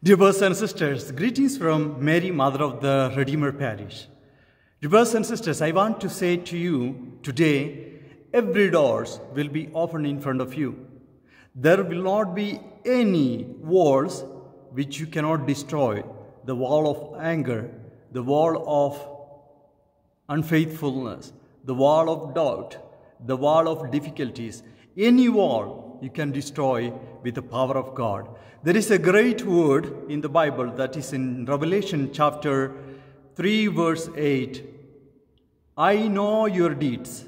Dear brothers and sisters, greetings from Mary, Mother of the Redeemer Parish. Dear brothers and sisters, I want to say to you today, every doors will be opened in front of you. There will not be any walls which you cannot destroy. The wall of anger, the wall of unfaithfulness, the wall of doubt, the wall of difficulties. Any wall you can destroy with the power of God. There is a great word in the Bible that is in Revelation chapter 3 verse 8. I know your deeds.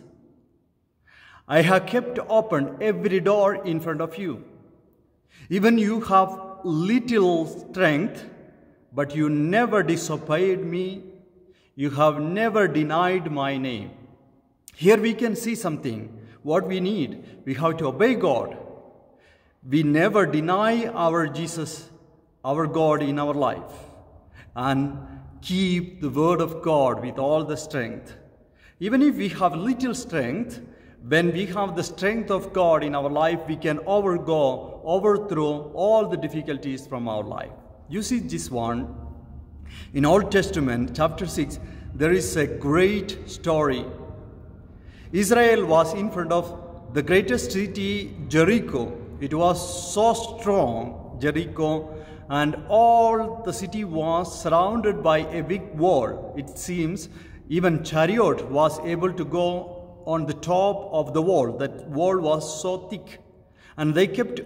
I have kept open every door in front of you. Even you have little strength, but you never disobeyed me. You have never denied my name. Here we can see something. What we need, we have to obey God. We never deny our Jesus, our God in our life, and keep the word of God with all the strength. Even if we have little strength, when we have the strength of God in our life, we can overthrow all the difficulties from our life. You see this one, in Old Testament, chapter 6, there is a great story. Israel was in front of the greatest city, Jericho. It was so strong, Jericho, and all the city was surrounded by a big wall. It seems even chariot was able to go on the top of the wall. That wall was so thick. And they kept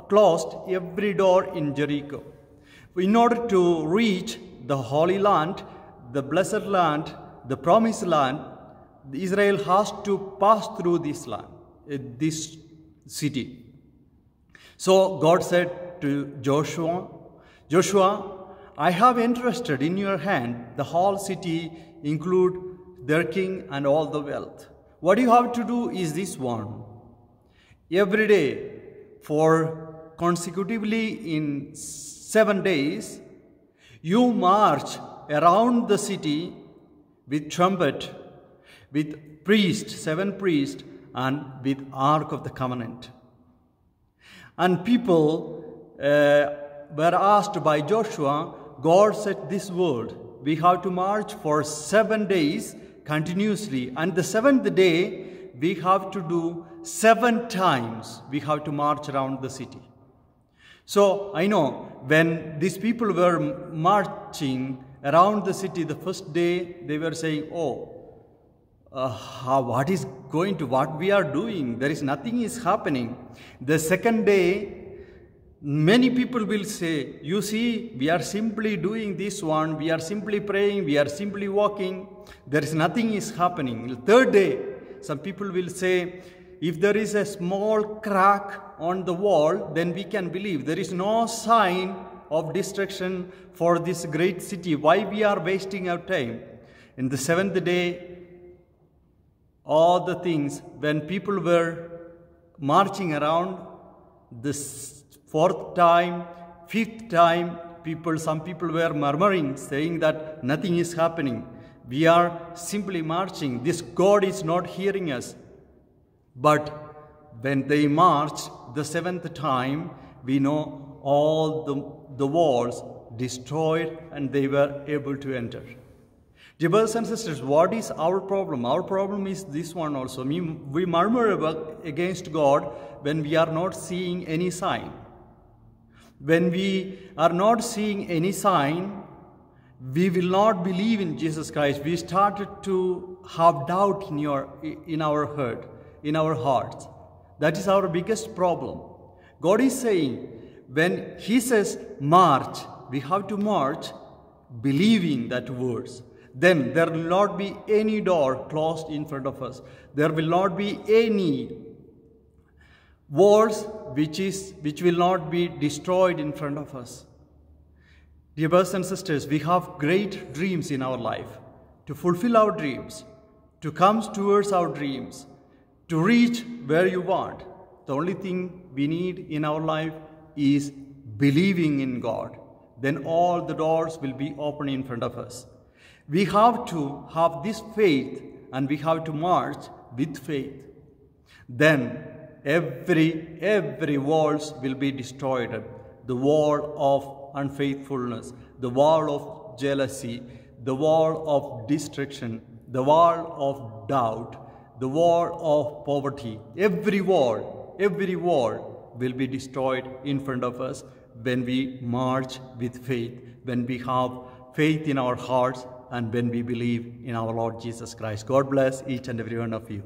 closed every door in Jericho. In order to reach the Holy Land, the blessed land, the promised land, Israel has to pass through this land, this city. So God said to Joshua, I have entrusted in your hand the whole city, include their king and all the wealth. What you have to do is this one. Every day, for consecutively in 7 days, you march around the city with trumpet, with priests, 7 priests, and with Ark of the Covenant. And people were asked by Joshua, God said this word, we have to march for 7 days continuously. And the 7th day, we have to do 7 times, we have to march around the city. So I know when these people were marching around the city the first day, they were saying, what we are doing? There is nothing is happening. The second day, many people will say, you see, we are simply doing this one, we are simply praying, we are simply walking, there is nothing is happening. The third day, some people will say, if there is a small crack on the wall, then we can believe. There is no sign of destruction for this great city. Why we are wasting our time? In the 7th day, all the things, when people were marching around, the 4th time, 5th time, some people were murmuring, saying that nothing is happening. We are simply marching. This God is not hearing us. But when they marched the 7th time, we know all the walls destroyed and they were able to enter. Dear brothers and sisters, what is our problem? Our problem is this one also. We murmur against God when we are not seeing any sign. When we are not seeing any sign, we will not believe in Jesus Christ. We started to have doubt in our heart, in our hearts. That is our biggest problem. God is saying, when He says march, we have to march believing that words. Then there will not be any door closed in front of us. There will not be any walls which will not be destroyed in front of us. Dear brothers and sisters, we have great dreams in our life. To fulfill our dreams, to come towards our dreams, to reach where you want. The only thing we need in our life is believing in God. Then all the doors will be open in front of us. We have to have this faith and we have to march with faith. Then every walls will be destroyed. The wall of unfaithfulness, the wall of jealousy, the wall of destruction, the wall of doubt, the wall of poverty. Every wall will be destroyed in front of us when we march with faith, when we have faith in our hearts, and when we believe in our Lord Jesus Christ. God bless each and every one of you.